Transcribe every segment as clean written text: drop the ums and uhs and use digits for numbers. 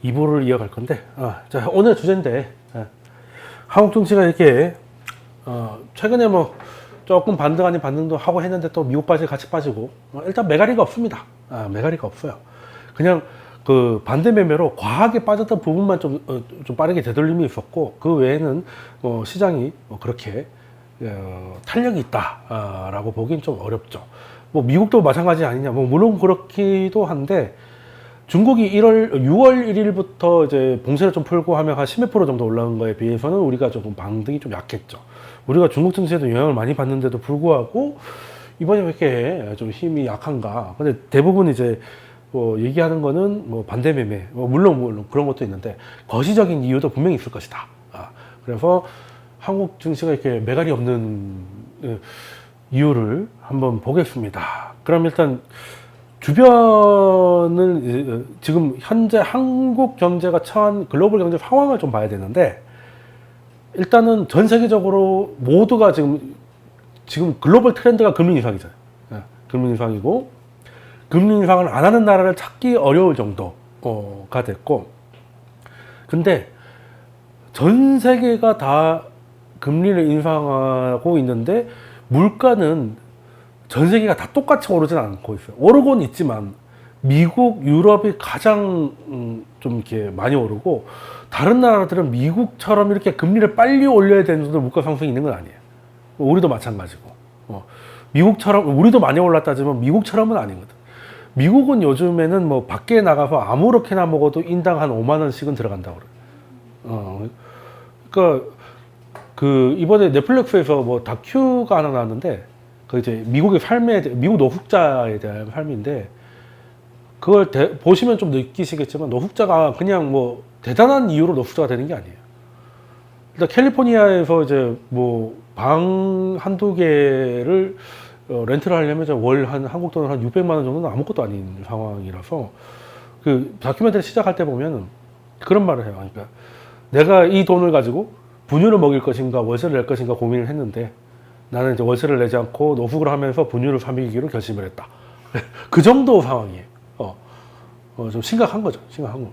2부를 이어갈 건데, 자, 오늘 주제인데, 한국 증시가 이렇게, 최근에 뭐, 조금 반등 아닌 반등도 하고 했는데 또 미국 바지 같이 빠지고, 일단 매가리가 없습니다. 매가리가 없어요. 그냥 그 반대 매매로 과하게 빠졌던 부분만 좀 빠르게 되돌림이 있었고, 그 외에는 뭐 시장이 뭐 그렇게, 탄력이 있다라고 보기엔 좀 어렵죠. 뭐 미국도 마찬가지 아니냐, 뭐 물론 그렇기도 한데, 중국이 6월 1일부터 이제 봉쇄를 좀 풀고 하면 한 10몇 프로 정도 올라온 거에 비해서는 우리가 조금 반등이 좀 약했죠. 우리가 중국 증시에도 영향을 많이 받는데도 불구하고 이번에 왜 이렇게 좀 힘이 약한가. 근데 대부분 이제 뭐 얘기하는 거는 뭐 반대 매매, 뭐 물론 그런 것도 있는데 거시적인 이유도 분명히 있을 것이다. 그래서 한국 증시가 이렇게 매갈이 없는 이유를 한번 보겠습니다. 그럼 일단 주변을 지금 현재 한국 경제가 처한 글로벌 경제 상황을 좀 봐야 되는데, 일단은 전 세계적으로 모두가 지금 글로벌 트렌드가 금리 인상이잖아요. 금리 인상이고, 금리 인상을 안 하는 나라를 찾기 어려울 정도가 됐고, 근데 전 세계가 다 금리를 인상하고 있는데 물가는 전 세계가 다 똑같이 오르진 않고 있어요. 오르곤 있지만 미국, 유럽이 가장 좀 이렇게 많이 오르고, 다른 나라들은 미국처럼 이렇게 금리를 빨리 올려야 되는 정도 물가 상승이 있는 건 아니에요. 우리도 마찬가지고. 미국처럼 우리도 많이 올랐다지만 미국처럼은 아니거든. 미국은 요즘에는 뭐 밖에 나가서 아무렇게나 먹어도 인당 한 5만 원씩은 들어간다고 그래요. 그러니까 그 이번에 넷플릭스에서 뭐 다큐가 하나 나왔는데, 그 이제 미국의 미국 노숙자에 대한 삶인데, 그걸 보시면 좀 느끼시겠지만 노숙자가 그냥 뭐 대단한 이유로 노숙자가 되는 게 아니에요. 일단 캘리포니아에서 이제 뭐 방 한두 개를 렌트를 하려면 월 한국 돈으로 한 600만 원 정도는 아무것도 아닌 상황이라서, 그 다큐멘터리 시작할 때 보면은 그런 말을 해요. 그러니까 내가 이 돈을 가지고 분유를 먹일 것인가 월세를 낼 것인가 고민을 했는데, 나는 이제 월세를 내지 않고 노숙을 하면서 분유를 사먹이기로 결심을 했다. 그 정도 상황이에요. 좀 심각한 거죠. 심각한 거.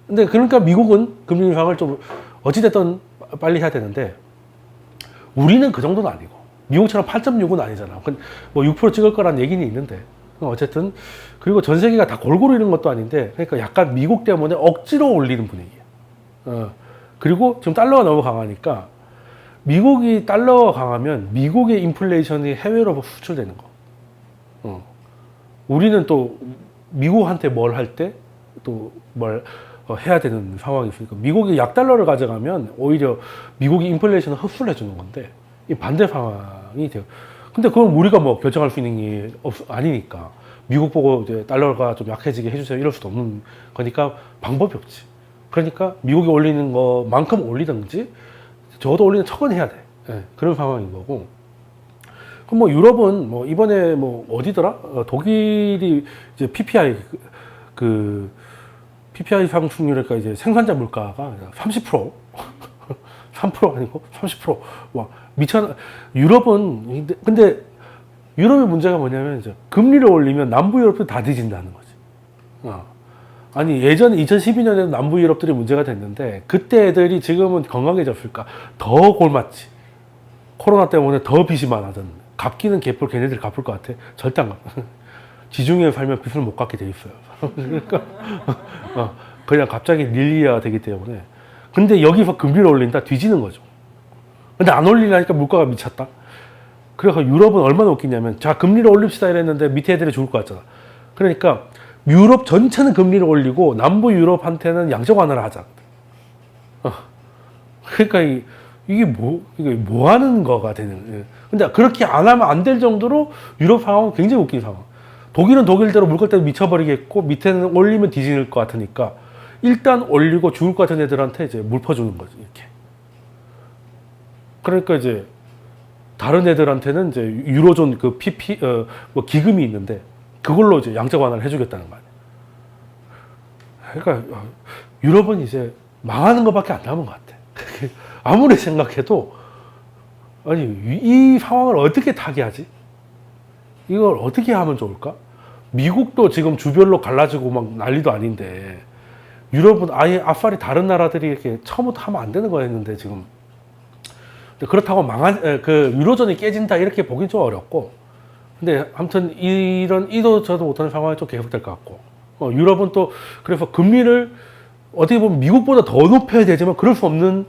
근데 그러니까 미국은 금리 인상을 좀 어찌됐든 빨리 해야 되는데, 우리는 그 정도는 아니고, 미국처럼 8.6은 아니잖아. 뭐 6% 찍을 거란 얘기는 있는데, 어쨌든, 그리고 전 세계가 다 골고루 이런 것도 아닌데, 그러니까 약간 미국 때문에 억지로 올리는 분위기예요. 그리고 지금 달러가 너무 강하니까, 미국이 달러가 강하면 미국의 인플레이션이 해외로 수출되는 거. 우리는 또 미국한테 뭘 할 때 또 뭘 해야 되는 상황이 있으니까, 미국이 약달러를 가져가면 오히려 미국이 인플레이션을 흡수를 해주는 건데, 이 반대 상황이 돼요. 근데 그건 우리가 뭐 결정할 수 있는 게 아니니까, 미국 보고 이제 달러가 좀 약해지게 해주세요 이럴 수도 없는 거니까 방법이 없지. 그러니까 미국이 올리는 것만큼 올리든지 적어도 올리는 척은 해야 돼. 그런 상황인 거고. 그럼 뭐 유럽은 뭐 이번에 뭐 어디더라? 독일이 이제 PPI PPI 상승률이니까 이제 생산자 물가가 30% 3% 아니고 30%. 와, 미쳤나. 유럽은 근데 유럽의 문제가 뭐냐면 이제 금리를 올리면 남부 유럽도 다 뒤진다는 거지. 아니 예전에 2012년에도 남부 유럽들이 문제가 됐는데, 그때 애들이 지금은 건강해졌을까? 더 골맞지. 코로나 때문에 더 빚이 많아졌는데, 갚기는 개뿔 걔네들이 갚을 것 같아? 절대 안 갚아. 지중해 살면 빚을 못 갚게 돼 있어요. 그러니까 그냥 갑자기 릴리아가 되기 때문에. 근데 여기서 금리를 올린다? 뒤지는 거죠. 근데 안 올리려니까 물가가 미쳤다. 그래서 유럽은 얼마나 웃기냐면, 자 금리를 올립시다 이랬는데 밑에 애들이 죽을 것 같잖아. 그러니까 유럽 전체는 금리를 올리고 남부 유럽한테는 양적 완화를 하자. 그러니까 이게 뭐 하는 거가 되는. 근데 그렇게 안 하면 안 될 정도로 유럽 상황은 굉장히 웃긴 상황. 독일은 독일대로 물가대로 미쳐버리겠고, 밑에는 올리면 뒤질 것 같으니까 일단 올리고 죽을 것 같은 애들한테 이제 물 퍼주는 거지, 이렇게. 그러니까 이제 다른 애들한테는 이제 유로존 그 뭐 기금이 있는데, 그걸로 이제 양적 완화를 해주겠다는 거 아니야. 그러니까 유럽은 이제 망하는 것밖에 안 남은 것 같아. 아무리 생각해도, 아니 이 상황을 어떻게 타개하지? 이걸 어떻게 하면 좋을까? 미국도 지금 주별로 갈라지고 막 난리도 아닌데, 유럽은 아예 앞발이 다른 나라들이 이렇게 처음부터 하면 안 되는 거였는데 지금 그렇다고 그 유로존이 깨진다 이렇게 보긴 좀 어렵고 근데 아무튼 이런 이도 저도 못하는 상황이 좀 계속될 것 같고 유럽은 또 그래서 금리를 어떻게 보면 미국보다 더 높여야 되지만 그럴 수 없는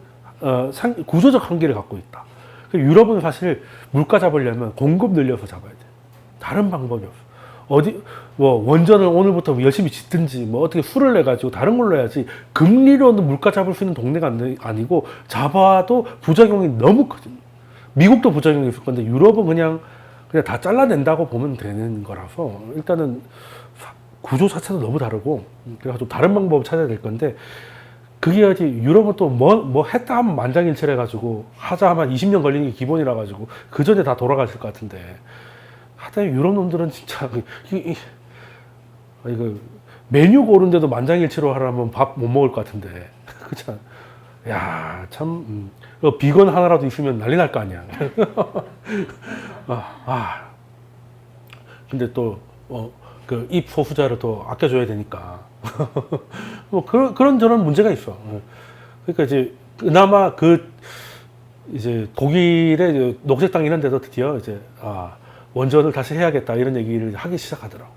구조적 한계를 갖고 있다. 유럽은 사실 물가 잡으려면 공급 늘려서 잡아야 돼. 다른 방법이 없어. 뭐 원전을 오늘부터 열심히 짓든지 뭐 어떻게 수를 내 가지고 다른 걸로 해야지 금리로는 물가 잡을 수 있는 동네가 아니고 잡아도 부작용이 너무 커져. 미국도 부작용이 있을 건데 유럽은 그냥 다 잘라낸다고 보면 되는 거라서 일단은 구조 자체도 너무 다르고 그래서 좀 다른 방법을 찾아야 될 건데 그게 아직 유럽은 또 뭐 했다 하면 만장일치를 해가지고 하자 하면 20년 걸리는 게 기본이라 가지고 그 전에 다 돌아가실 것 같은데 하여튼 유럽 놈들은 진짜 이거 메뉴 고른데도 만장일치로 하라면 밥 못 먹을 것 같은데 그참 야 참 비건 하나라도 있으면 난리 날 거 아니야. 근데 또 그 입 소수자를 또 아껴줘야 되니까 뭐 그런 저런 문제가 있어. 그러니까 이제 그나마 이제 독일의 녹색당 이런 데도 드디어 이제 원전을 다시 해야겠다 이런 얘기를 하기 시작하더라고.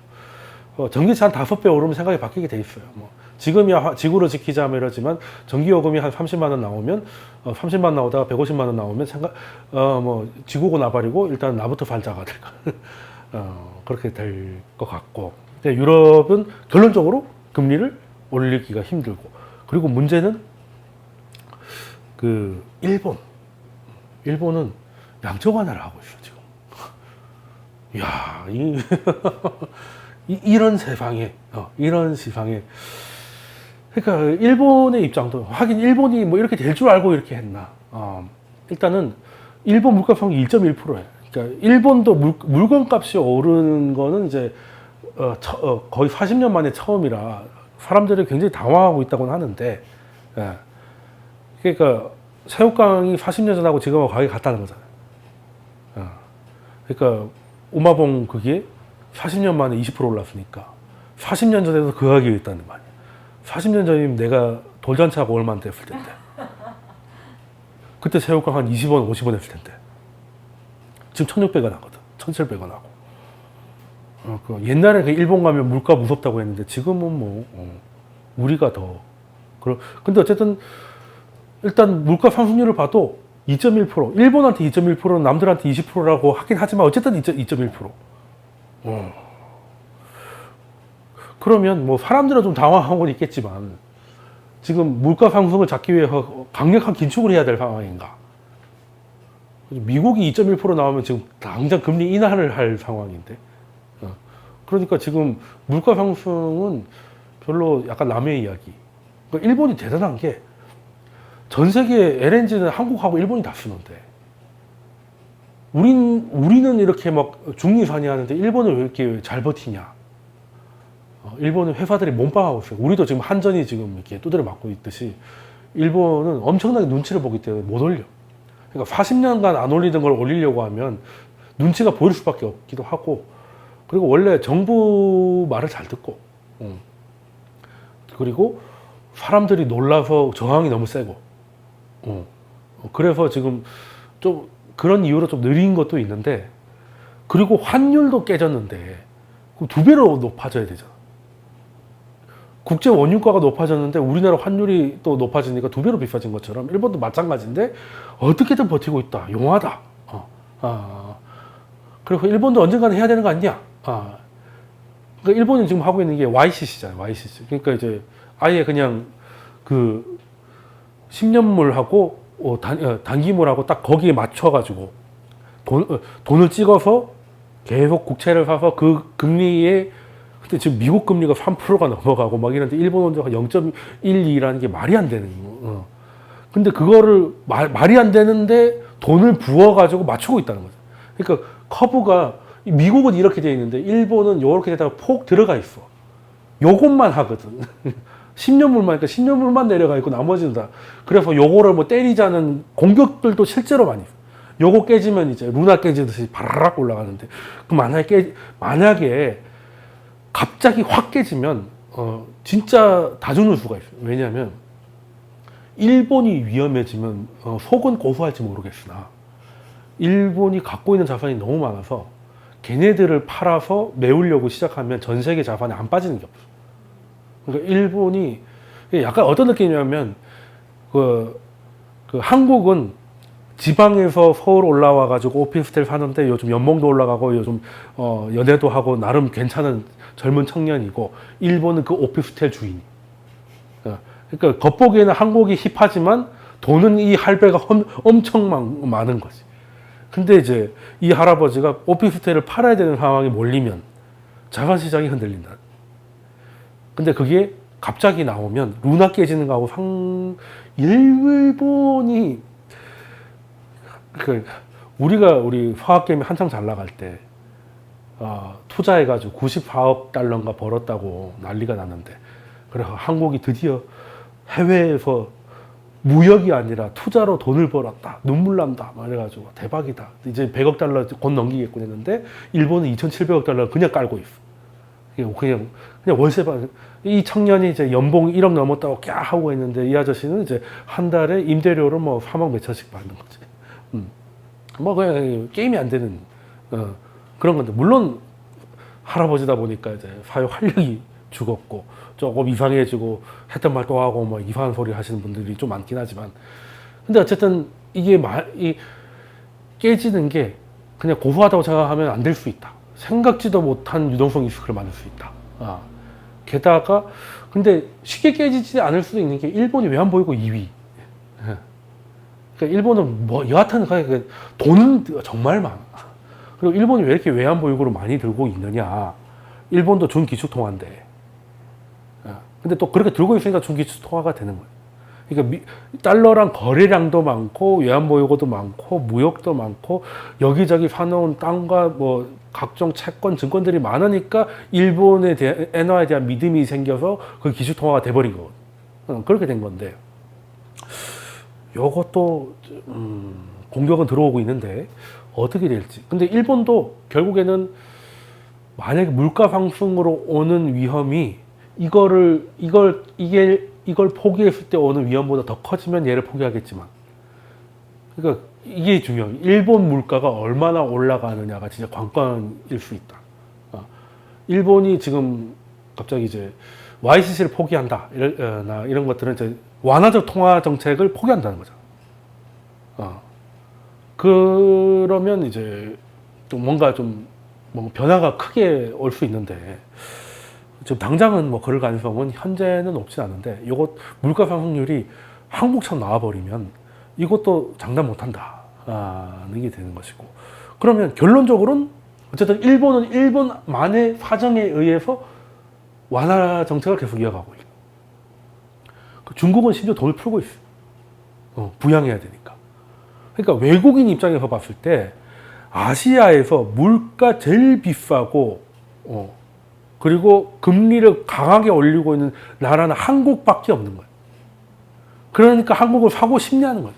전기차 한 5배 오르면 생각이 바뀌게 돼 있어요. 뭐 지금이야 지구를 지키자 이러지만 전기요금이 한 30만 원 나오면 30만 원 나오다가 150만 원 나오면 뭐 지구고 나발이고 일단 나부터 fal자가 될 그렇게 될 것 같고. 근데 유럽은 결론적으로 금리를 올리기가 힘들고 그리고 문제는 그 일본은 양적 완화를 하고 있어 지금. 이야 이런 세상에 이런 세상에 그러니까 일본의 입장도 하긴 일본이 뭐 이렇게 될 줄 알고 이렇게 했나. 일단은 일본 물가 상승이 1.1%예요. 그러니까 일본도 물건값이 오르는 거는 이제 거의 40년 만에 처음이라 사람들이 굉장히 당황하고 있다고는 하는데, 예. 그러니까 새우깡이 40년 전하고 지금하고 가격이 같다는 거잖아요. 그러니까 우마봉 그게 40년 만에 20% 올랐으니까 40년 전에도 그 가격이 있다는 말이야. 40년 전이면 내가 돌잔치하고 얼마 안 됐을 텐데 그때 새우깡 한 20원, 50원 했을 텐데 지금 1,600원 하거든. 1,700원 하고. 옛날에 그 일본 가면 물가 무섭다고 했는데 지금은 뭐 우리가 더 근데 어쨌든 일단 물가 상승률을 봐도 2.1% 일본한테 2.1%는 남들한테 20%라고 하긴 하지만 어쨌든 2.1%. 그러면 뭐 사람들은 좀 당황하고는 있겠지만 지금 물가 상승을 잡기 위해서 강력한 긴축을 해야 될 상황인가? 미국이 2.1% 나오면 지금 당장 금리 인하를 할 상황인데. 그러니까 지금 물가 상승은 별로 약간 남의 이야기. 그러니까 일본이 대단한 게 전 세계 LNG는 한국하고 일본이 다 쓰는데 우리는 이렇게 막 중리산이 하는데 일본은 왜 이렇게 잘 버티냐? 일본은 회사들이 몸빵하고 있어요. 우리도 지금 한전이 지금 이렇게 두드려 맞고 있듯이 일본은 엄청나게 눈치를 보기 때문에 못 올려. 그러니까 40년간 안 올리던 걸 올리려고 하면 눈치가 보일 수밖에 없기도 하고 그리고 원래 정부 말을 잘 듣고 그리고 사람들이 놀라서 저항이 너무 세고 그래서 지금 좀 그런 이유로 좀 느린 것도 있는데 그리고 환율도 깨졌는데 그럼 2배로 높아져야 되잖아. 국제 원유가가 높아졌는데 우리나라 환율이 또 높아지니까 2배로 비싸진 것처럼 일본도 마찬가지인데 어떻게든 버티고 있다. 용하다. 그리고 일본도 언젠가는 해야 되는 거 아니냐. 그러니까 일본이 지금 하고 있는 게 YCC잖아요. YCC. 그러니까 이제 아예 그냥 그 10년물하고 단기물하고 딱 거기에 맞춰가지고 돈을 찍어서 계속 국채를 사서 그 금리에 근데 지금 미국 금리가 3%가 넘어가고 막 이런데 일본 원자가 0.12라는 게 말이 안 되는 거. 근데 그거를 말이 안 되는데 돈을 부어가지고 맞추고 있다는 거죠. 그러니까 커브가 미국은 이렇게 돼 있는데 일본은 이렇게 되다가 폭 들어가 있어. 요것만 하거든. 10년물만, 그러니까 10년물만 내려가 있고 나머지는 다. 그래서 요거를 뭐 때리자는 공격들도 실제로 많이 있어. 요거 깨지면 이제 루나 깨지듯이 바라락 올라가는데 그 만약에 갑자기 확 깨지면 진짜 다 죽는 수가 있어요. 왜냐하면 일본이 위험해지면 속은 고소할지 모르겠으나 일본이 갖고 있는 자산이 너무 많아서 걔네들을 팔아서 메우려고 시작하면 전 세계 자산이 안 빠지는 게 없어. 그러니까 일본이 약간 어떤 느낌이냐면 그 한국은 지방에서 서울 올라와 가지고 오피스텔 사는데 요즘 연봉도 올라가고 요즘 연애도 하고 나름 괜찮은 젊은 청년이고 일본은 그 오피스텔 주인. 그러니까 겉보기에는 한국이 힙하지만 돈은 이 할배가 엄청 많은 거지. 근데 이제 이 할아버지가 오피스텔을 팔아야 되는 상황에 몰리면 자산 시장이 흔들린다. 근데 그게 갑자기 나오면 루나 깨지는 거하고 일본이 우리 화학 게임이 한창 잘 나갈 때 투자해가지고 94억 달러인가 벌었다고 난리가 났는데 그래서 한국이 드디어 해외에서 무역이 아니라 투자로 돈을 벌었다. 눈물 난다. 말해가지고 대박이다. 이제 100억 달러 곧 넘기겠군 했는데 일본은 2,700억 달러 그냥 깔고 있어. 그냥 월세반. 이 청년이 이제 연봉 1억 넘었다고 꺄 하고 있는데 이 아저씨는 이제 한 달에 임대료를 뭐 3억 몇천씩 받는 거지. 뭐 그냥 게임이 안 되는 그런 건데 물론 할아버지다 보니까 이제 사회 활력이 죽었고 조금 이상해지고 했던 말 또 하고 뭐 이상한 소리 하시는 분들이 좀 많긴 하지만 근데 어쨌든 이게 깨지는 게 그냥 고소하다고 생각하면 안 될 수 있다. 생각지도 못한 유동성 리스크를 만들 수 있다. 게다가 근데 쉽게 깨지지 않을 수도 있는 게 일본이 외환보유고 2위. 그러니까 일본은 뭐 여하튼 돈은 정말 많아. 그리고 일본이 왜 이렇게 외환보유고를 많이 들고 있느냐? 일본도 준기축통화인데. 근데 또 그렇게 들고 있으니까 준기축통화가 되는 거예요. 그러니까 달러랑 거래량도 많고 외환보유고도 많고 무역도 많고 여기저기 사놓은 땅과 뭐 각종 채권, 증권들이 많으니까 일본에 대한 엔화에 대한 믿음이 생겨서 그 기축통화가 돼버린 거거든. 그렇게 된 건데 요것도 공격은 들어오고 있는데 어떻게 될지. 근데 일본도 결국에는 만약에 물가 상승으로 오는 위험이 이걸 포기했을 때 오는 위험보다 더 커지면 얘를 포기하겠지만 그러니까 이게 중요해요. 일본 물가가 얼마나 올라가느냐가 진짜 관건일 수 있다. 일본이 지금 갑자기 이제 YCC를 포기한다 이런 것들은 이제 완화적 통화 정책을 포기한다는 거죠. 그러면 이제 좀 뭔가 좀 변화가 크게 올 수 있는데 지금 당장은 뭐 그럴 가능성은 현재는 없지 않은데 이것 물가 상승률이 한국처럼 나와버리면 이것도 장담 못한다. 이게 되는 것이고 그러면 결론적으로는 어쨌든 일본은 일본만의 사정에 의해서 완화 정책을 계속 이어가고 있고 중국은 심지어 돈을 풀고 있어. 부양해야 되니까. 그러니까 외국인 입장에서 봤을 때 아시아에서 물가 제일 비싸고 그리고 금리를 강하게 올리고 있는 나라는 한국밖에 없는 거예요. 그러니까 한국을 사고 싶냐는 거예요.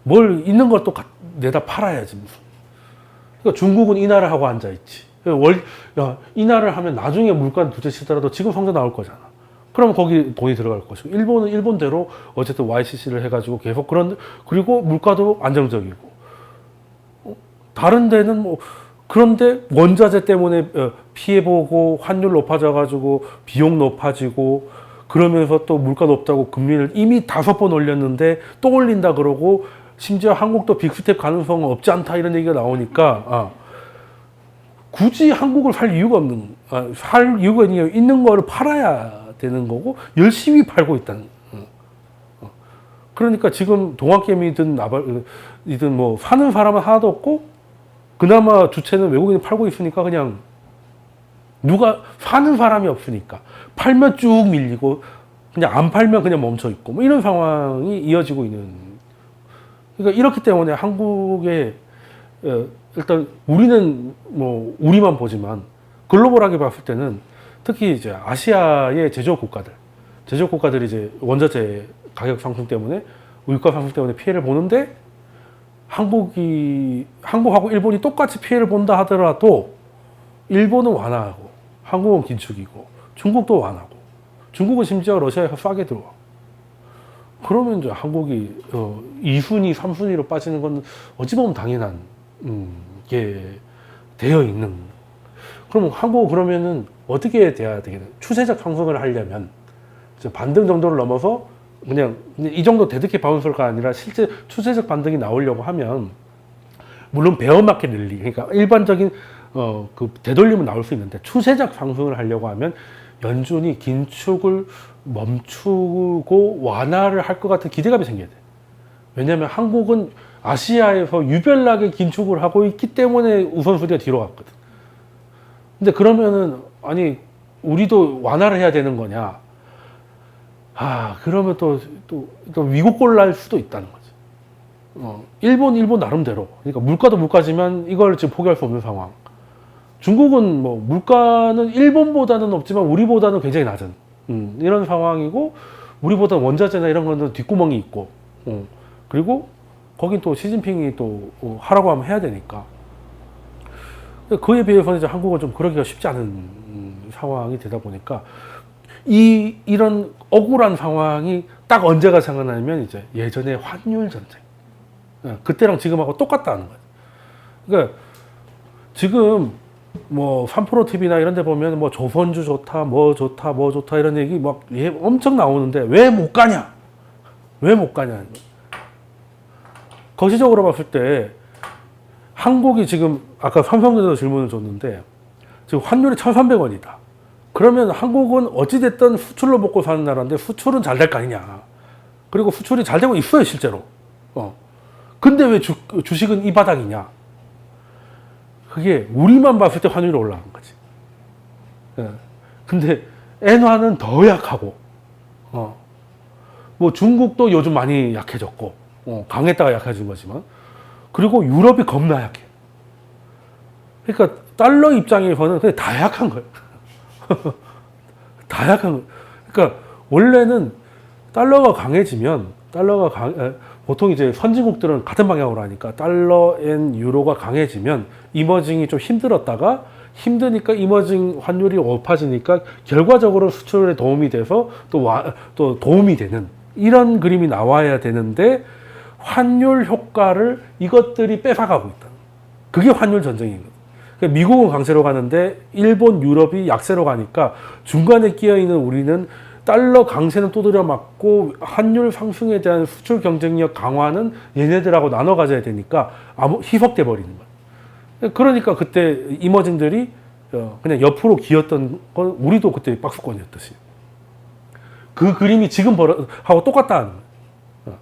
뭘 있는 걸 또 내다 팔아야지 무슨. 그러니까 중국은 인하를 하고 앉아있지. 인하를 하면 나중에 물가는 둘째 치더라도 지금 성장 나올 거잖아. 그러면 거기 돈이 들어갈 것이고 일본은 일본대로 어쨌든 YCC를 해가지고 계속 그리고 물가도 안정적이고 다른 데는 뭐 그런데 원자재 때문에 피해보고 환율 높아져가지고 비용 높아지고 그러면서 또 물가 높다고 금리를 이미 5번 올렸는데 또 올린다 그러고 심지어 한국도 빅스텝 가능성은 없지 않다 이런 얘기가 나오니까 굳이 한국을 살 이유가 있는 거를 팔아야 되는 거고 열심히 팔고 있다는. 그러니까 지금 동학개미든 이든 뭐 사는 사람은 하나도 없고 그나마 주체는 외국인이 팔고 있으니까 그냥 누가 사는 사람이 없으니까 팔면 쭉 밀리고 그냥 안 팔면 그냥 멈춰 있고 뭐 이런 상황이 이어지고 있는. 그러니까 이렇기 때문에 한국에 일단 우리는 뭐 우리만 보지만 글로벌하게 봤을 때는 특히 이제 아시아의 제조업 국가들이 이제 원자재 가격 상승 때문에 물가 상승 때문에 피해를 보는데 한국하고 일본이 똑같이 피해를 본다 하더라도 일본은 완화하고 한국은 긴축이고 중국도 완하고, 중국은 심지어 러시아에서 싸게 들어와. 그러면 이제 한국이 2순위, 3순위로 빠지는 건 어찌 보면 당연한 게 되어 있는. 그러면 한국 그러면은 어떻게 돼야 되겠냐? 추세적 상승을 하려면 반등 정도를 넘어서 그냥 이 정도 데드캣 바운서가 아니라 실제 추세적 반등이 나오려고 하면, 물론 베어마켓 랠리, 그러니까 일반적인 그 되돌림은 나올 수 있는데 추세적 상승을 하려고 하면 연준이 긴축을 멈추고 완화를 할 것 같은 기대감이 생겨야 돼. 왜냐하면 한국은 아시아에서 유별나게 긴축을 하고 있기 때문에 우선순위가 뒤로 갔거든. 근데 그러면은 아니 우리도 완화를 해야 되는 거냐? 그러면 또 위고골 날 수도 있다는 거지. 일본 나름대로. 그러니까 물가도 물가지만 이걸 지금 포기할 수 없는 상황. 중국은 뭐 물가는 일본보다는 없지만 우리보다는 굉장히 낮은 이런 상황이고, 우리보다 원자재나 이런 거는 뒷구멍이 있고, 그리고 거긴 또 시진핑이 또 하라고 하면 해야 되니까. 그에 비해서는 이제 한국은 좀 그러기가 쉽지 않은 상황이 되다 보니까 이런 억울한 상황이 딱 언제가 생각나면 이제 예전에 환율 전쟁. 그때랑 지금하고 똑같다는 거예요. 그러니까 지금 뭐 3프로TV나 이런 데 보면 뭐 조선주 좋다, 뭐 좋다, 뭐 좋다 이런 얘기 막 엄청 나오는데 왜 못 가냐? 왜 못 가냐? 거시적으로 봤을 때 한국이 지금 아까 삼성전자 질문을 줬는데 지금 환율이 1,300원이다. 그러면 한국은 어찌됐든 수출로 먹고 사는 나라인데 수출은 잘 될 거 아니냐. 그리고 수출이 잘 되고 있어요, 실제로. 근데 왜 주식은 이 바닥이냐. 그게 우리만 봤을 때 환율이 올라간 거지. 근데 엔화는 더 약하고, 뭐 중국도 요즘 많이 약해졌고, 강했다가 약해진 거지만, 그리고 유럽이 겁나 약해. 그러니까 달러 입장에서는 그냥 다 약한 거예요. 다 약한 거예요. 그러니까 원래는 달러가 강해지면 보통 이제 선진국들은 같은 방향으로 하니까 달러엔 유로가 강해지면 이머징이 좀 힘들었다가 힘드니까 이머징 환율이 높아지니까 결과적으로 수출에 도움이 돼서 또 도움이 되는 이런 그림이 나와야 되는데, 환율 효과를 이것들이 뺏어가고 있다. 그게 환율 전쟁이거든. 그러니까 미국은 강세로 가는데 일본, 유럽이 약세로 가니까 중간에 끼어있는 우리는 달러 강세는 두드려 맞고 환율 상승에 대한 수출 경쟁력 강화는 얘네들하고 나눠 가져야 되니까 희석돼 버리는 거야. 그러니까 그때 이머징들이 그냥 옆으로 기었던 건 우리도 그때 박스권이었듯이. 그 그림이 지금 하고 똑같다는 거야.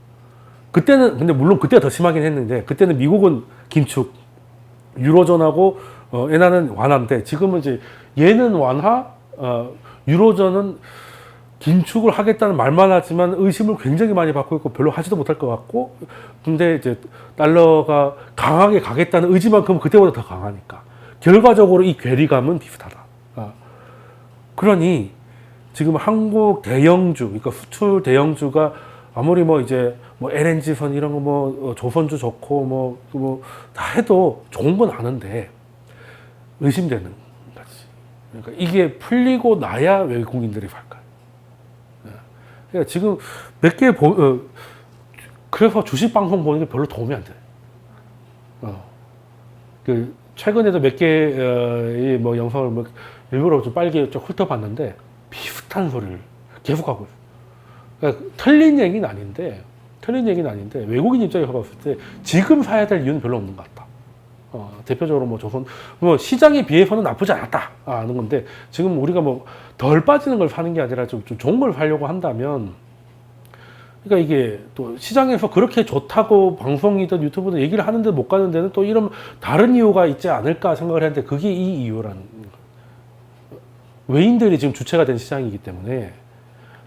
그때는 근데 물론 그때가 더 심하긴 했는데, 그때는 미국은 긴축, 유로존하고 엔화는 완화인데, 지금은 이제 얘는 완화, 유로존은 긴축을 하겠다는 말만 하지만 의심을 굉장히 많이 받고 있고 별로 하지도 못할 것 같고, 근데 이제 달러가 강하게 가겠다는 의지만큼 그때보다 더 강하니까 결과적으로 이 괴리감은 비슷하다. 그러니 지금 한국 대형주, 그러니까 수출 대형주가 아무리 뭐 이제 뭐 LNG선 이런 거 뭐 조선주 좋고 뭐 다 해도 좋은 건 아는데 의심되는 거지. 그러니까 이게 풀리고 나야 외국인들이 갈까. 그러니까 지금 몇 개 그래서 주식 방송 보는 게 별로 도움이 안 돼. 그 최근에도 몇 개의 뭐 영상을 뭐 일부러 좀 빨리 좀 훑어봤는데 비슷한 소리를 계속하고 있어. 그러니까 틀린 얘기는 아닌데 외국인 입장에서 봤을 때 지금 사야 될 이유는 별로 없는 것 같다. 대표적으로 뭐 조선 뭐 시장에 비해서는 나쁘지 않았다 하는 건데, 지금 우리가 뭐 덜 빠지는 걸 사는 게 아니라 좀 좋은 걸 사려고 한다면, 그러니까 이게 또 시장에서 그렇게 좋다고 방송이든 유튜브든 얘기를 하는데 못 가는 데는 또 이런 다른 이유가 있지 않을까 생각을 했는데, 그게 이 이유라는 거예요. 외인들이 지금 주체가 된 시장이기 때문에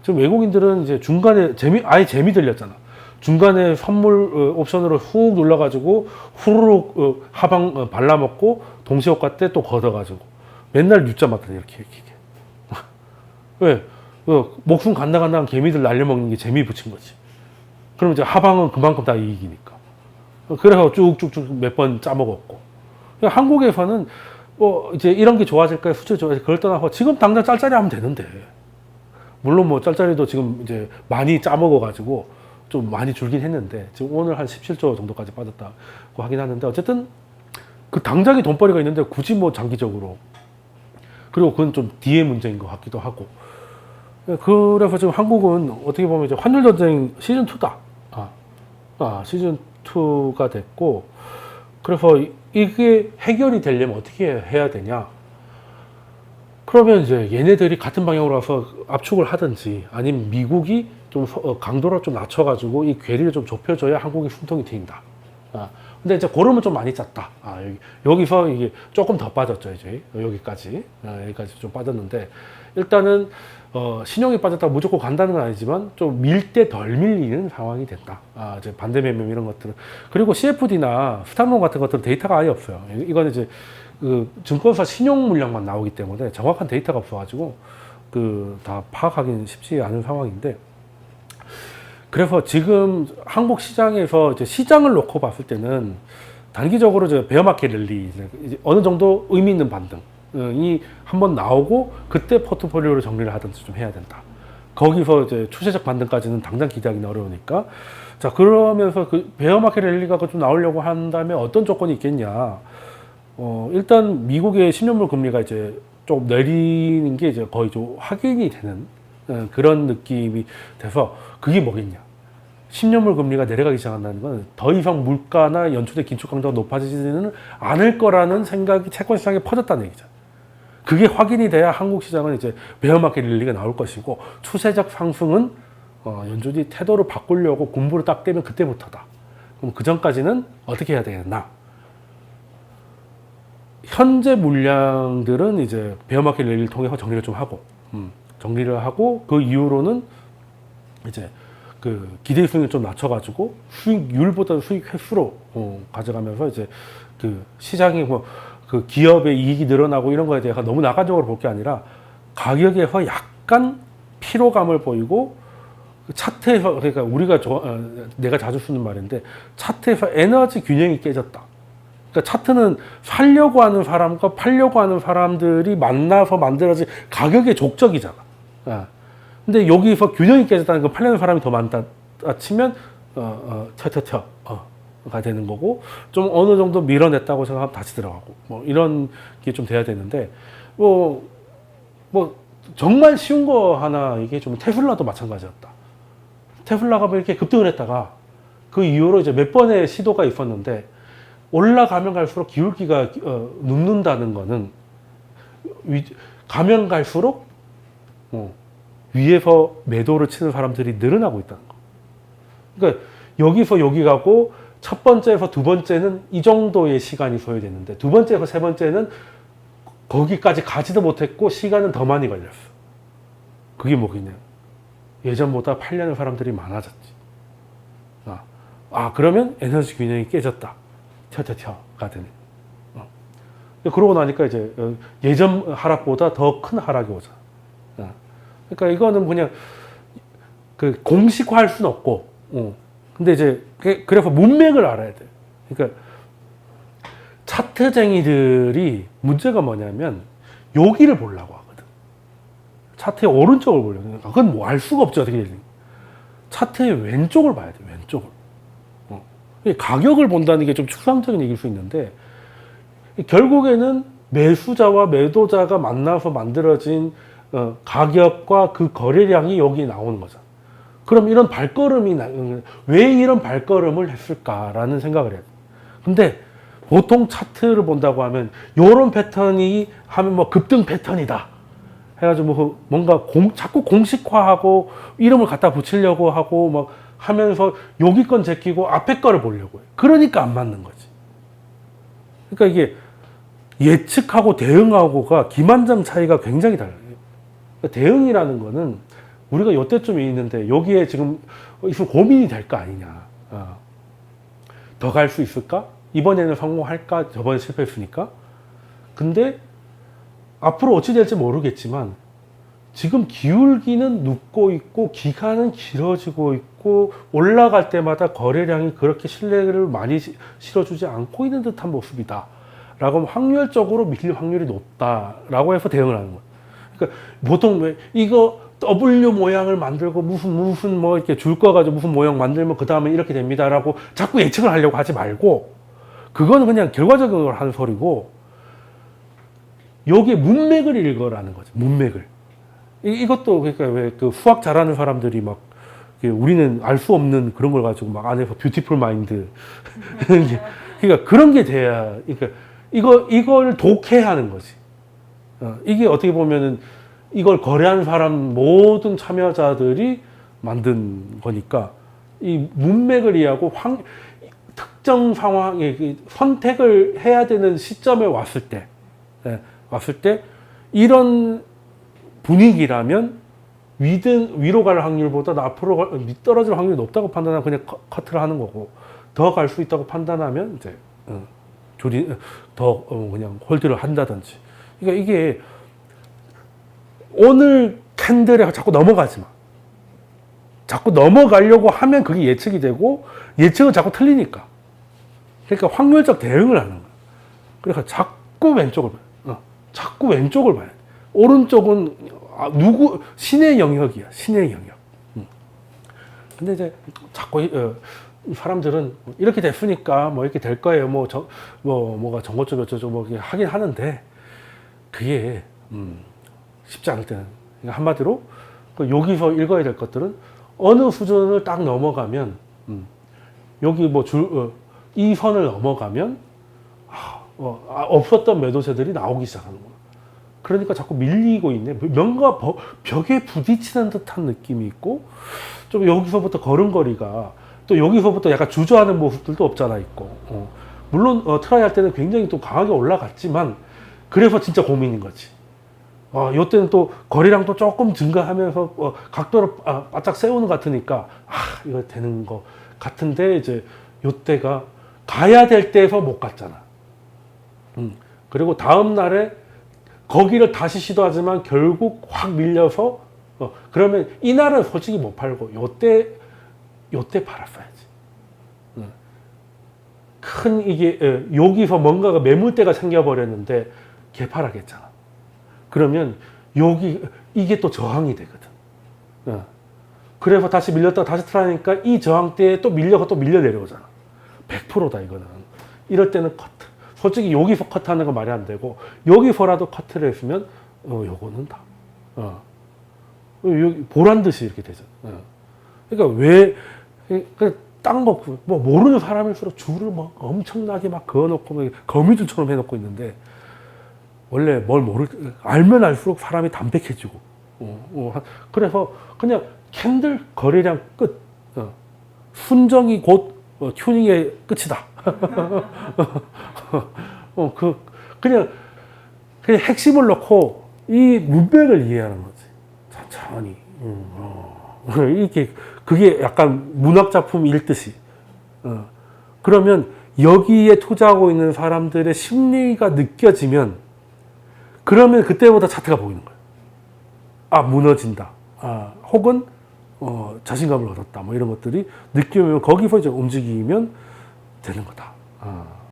지금 외국인들은 이제 중간에 아예 재미 들렸잖아. 중간에 선물 옵션으로 훅 눌러가지고 후루룩 하방 발라먹고 동시효과 때 또 걷어가지고 맨날 뉴자 맞다 이렇게. 왜? 목숨 간당간당한 개미들 날려먹는 게 재미 붙인 거지. 그럼 이제 하방은 그만큼 다 이익이니까. 그래서 쭉쭉쭉 몇 번 짜먹었고. 한국에서는 뭐 이제 이런 게 좋아질까요? 수출이 좋아질까요? 그걸 떠나서 지금 당장 짤짤이 하면 되는데. 물론 뭐 짤짤이도 지금 이제 많이 짜먹어가지고 좀 많이 줄긴 했는데 지금 오늘 한 17조 정도까지 빠졌다고 하긴 하는데 어쨌든 그 당장의 돈벌이가 있는데 굳이 뭐 장기적으로 그리고 그건 좀 뒤에 문제인 것 같기도 하고 그래서 지금 한국은 어떻게 보면 이제 환율 전쟁 시즌 2다. 시즌 2가 됐고 그래서 이게 해결이 되려면 어떻게 해야 되냐? 그러면 이제 얘네들이 같은 방향으로 와서 압축을 하든지 아니면 미국이 좀 강도를 좀 낮춰가지고 이 괴리를 좀 좁혀줘야 한국이 숨통이 트인다. 근데 이제 고름은 좀 많이 짰다. 여기서 이게 조금 더 빠졌죠, 이제. 여기까지 좀 빠졌는데, 일단은, 신용이 빠졌다고 무조건 간다는 건 아니지만, 좀 밀 때 덜 밀리는 상황이 된다. 이제 반대 매매 이런 것들은. 그리고 CFD나 스탑론 같은 것들은 데이터가 아예 없어요. 이건 이제, 그, 증권사 신용 물량만 나오기 때문에 정확한 데이터가 없어가지고, 다 파악하기는 쉽지 않은 상황인데, 그래서 지금 한국 시장에서 이제 시장을 놓고 봤을 때는 단기적으로 이제 베어마켓 랠리 이제 어느 정도 의미 있는 반등이 한번 나오고 그때 포트폴리오를 정리를 하든지 좀 해야 된다. 거기서 이제 추세적 반등까지는 당장 기대하기는 어려우니까. 자, 그러면서 그 베어마켓 랠리가 좀 나오려고 한다면 어떤 조건이 있겠냐. 일단 미국의 신용물 금리가 이제 좀 내리는 게 이제 거의 좀 확인이 되는 그런 느낌이 돼서 그게 뭐겠냐. 10년물 금리가 내려가기 시작한다는 건 더 이상 물가나 연초대 긴축 강도가 높아지지는 않을 거라는 생각이 채권 시장에 퍼졌다는 얘기죠. 그게 확인이 돼야 한국 시장은 이제 베어마켓 랠리가 나올 것이고 추세적 상승은 연준이 태도를 바꾸려고 군부를 딱 떼면 그때부터다. 그럼 그 전까지는 어떻게 해야 되겠나? 현재 물량들은 이제 베어마켓 랠리를 통해서 정리를 좀 하고 정리를 하고 그 이후로는 이제 그 기대 수익을 좀 낮춰가지고 수익률보다 수익 횟수로 가져가면서 이제 그 시장이 뭐 그 기업의 이익이 늘어나고 이런 거에 대해서 너무 낙관적으로 볼 게 아니라 가격에서 약간 피로감을 보이고 차트에서 그러니까 우리가 내가 자주 쓰는 말인데 차트에서 에너지 균형이 깨졌다. 그러니까 차트는 살려고 하는 사람과 팔려고 하는 사람들이 만나서 만들어진 가격의 족적이잖아. 근데 여기서 균형이 깨졌다는 건 팔려는 사람이 더 많다 치면 가 되는 거고 좀 어느 정도 밀어냈다고 생각하면 다시 들어가고 뭐 이런 게 좀 돼야 되는데 뭐 정말 쉬운 거 하나 이게 좀 테슬라도 마찬가지였다. 테슬라가 뭐 이렇게 급등을 했다가 그 이후로 이제 몇 번의 시도가 있었는데 올라가면 갈수록 기울기가 눕는다는 거는 가면 갈수록 위에서 매도를 치는 사람들이 늘어나고 있다는 거. 그러니까 여기서 여기 가고 첫 번째에서 두 번째는 이 정도의 시간이 소요됐는데 두 번째에서 세 번째는 거기까지 가지도 못했고 시간은 더 많이 걸렸어. 그게 뭐겠냐. 예전보다 팔려는 사람들이 많아졌지. 그러면 에너지 균형이 깨졌다. 가 되네. 그러고 나니까 이제 예전 하락보다 더 큰 하락이 오잖아. 그러니까 이거는 그냥 그 공식화할 수는 없고, 근데 이제 그래서 문맥을 알아야 돼. 그러니까 차트쟁이들이 문제가 뭐냐면 여기를 보려고 하거든. 차트의 오른쪽을 보려고. 그건 뭐 알 수가 없죠. 어떻게 되니? 차트의 왼쪽을 봐야 돼. 왼쪽을. 가격을 본다는 게 좀 추상적인 얘기일 수 있는데 결국에는 매수자와 매도자가 만나서 만들어진 가격과 그 거래량이 여기 나오는 거죠. 그럼 이런 발걸음이 왜 이런 발걸음을 했을까라는 생각을 해요. 근데 보통 차트를 본다고 하면 이런 패턴이 하면 뭐 급등 패턴이다 해가지고 뭔가 자꾸 공식화하고 이름을 갖다 붙이려고 하고 막 하면서 여기 건 제끼고 앞에 거를 보려고 해요. 그러니까 안 맞는 거지. 그러니까 이게 예측하고 대응하고가 기만장 차이가 굉장히 달라요. 그러니까 대응이라는 거는 우리가 이때쯤에 있는데 여기에 지금 있으면 고민이 될 거 아니냐. 더 갈 수 있을까? 이번에는 성공할까? 저번에 실패했으니까. 근데 앞으로 어찌 될지 모르겠지만 지금 기울기는 눕고 있고 기간은 길어지고 있고 올라갈 때마다 거래량이 그렇게 신뢰를 많이 실어주지 않고 있는 듯한 모습이다 라고 하면 확률적으로 밀릴 확률이 높다라고 해서 대응을 하는 거예요. 그러니까 보통 왜 이거 W 모양을 만들고 무슨 뭐 이렇게 줄 거 가지고 무슨 모양 만들면 그 다음에 이렇게 됩니다라고 자꾸 예측을 하려고 하지 말고, 그거는 그냥 결과적인 걸 하는 소리고, 여기에 문맥을 읽어라는 거죠. 문맥을. 이것도 그러니까 왜 그 수학 잘하는 사람들이 막 우리는 알 수 없는 그런 걸 가지고 막 안에서 뷰티풀 마인드 그러니까 그런 게 돼야, 그러니까 이걸 독해하는 거지. 이게 어떻게 보면은 이걸 거래하는 사람 모든 참여자들이 만든 거니까, 이 문맥을 이해하고 특정 상황에 선택을 해야 되는 시점에 왔을 때 이런 분위기라면 위로 갈 확률보다 앞으로 떨어질 확률이 높다고 판단하면 그냥 커트를 하는 거고, 더 갈 수 있다고 판단하면 이제 그냥 홀드를 한다든지. 그러니까 이게 오늘 캔들에 자꾸 넘어가지 마. 자꾸 넘어가려고 하면 그게 예측이 되고, 예측은 자꾸 틀리니까. 그러니까 확률적 대응을 하는 거야. 그러니까 자꾸 왼쪽을 봐야 돼. 자꾸 왼쪽을 봐야 돼. 오른쪽은 신의 영역이야. 신의 영역. 근데 이제 자꾸 사람들은 이렇게 됐으니까 뭐 이렇게 될 거예요. 뭐가 정거점 어쩌고 뭐 하긴 하는데, 그게 쉽지 않을 때는, 그러니까 한마디로 여기서 읽어야 될 것들은 어느 수준을 딱 넘어가면, 여기 이 선을 넘어가면 없었던 매도세들이 나오기 시작하는구나. 그러니까 자꾸 밀리고 있네. 뭔가 벽에 부딪히는 듯한 느낌이 있고, 좀 여기서부터 걸음걸이가, 또 여기서부터 약간 주저하는 모습들도 없잖아 있고. 물론 트라이 할 때는 굉장히 또 강하게 올라갔지만, 그래서 진짜 고민인 거지. 요때는 또 거리량도 조금 증가하면서 각도를 바짝 세우는 것 같으니까 이거 되는 거 같은데, 이제 요때가 가야 될 때에서 못 갔잖아. 그리고 다음 날에 거기를 다시 시도하지만 결국 확 밀려서, 그러면 이날은 솔직히 못 팔고 요때 팔았어야지. 여기서 뭔가가 매물대가 생겨버렸는데 개팔하겠잖아. 그러면 이게 또 저항이 되거든. 그래서 다시 밀렸다가 다시 트라이니까 이 저항대에 또 밀려서 또 밀려 내려오잖아. 100%다 이거는. 이럴 때는 커트. 솔직히 여기서 커트하는 건 말이 안 되고, 여기서라도 커트를 했으면 요거는 다 여기 보란 듯이 이렇게 되죠. 그러니까 딴 거 뭐 모르는 사람일수록 줄을 막 엄청나게 막 그어놓고 거미줄처럼 해놓고 있는데, 원래 알면 알수록 사람이 담백해지고, 그래서 그냥 캔들 거래량 끝, 순정이 곧 튜닝의 끝이다. 그냥 핵심을 넣고 이 문맥을 이해하는 거지. 천천히. 그게 약간 문학 작품 읽듯이. 그러면 여기에 투자하고 있는 사람들의 심리가 느껴지면, 그러면 그때보다 차트가 보이는 거예요. 무너진다. 혹은 자신감을 얻었다. 뭐 이런 것들이 느끼면 거기서 이제 움직이면 되는 거다.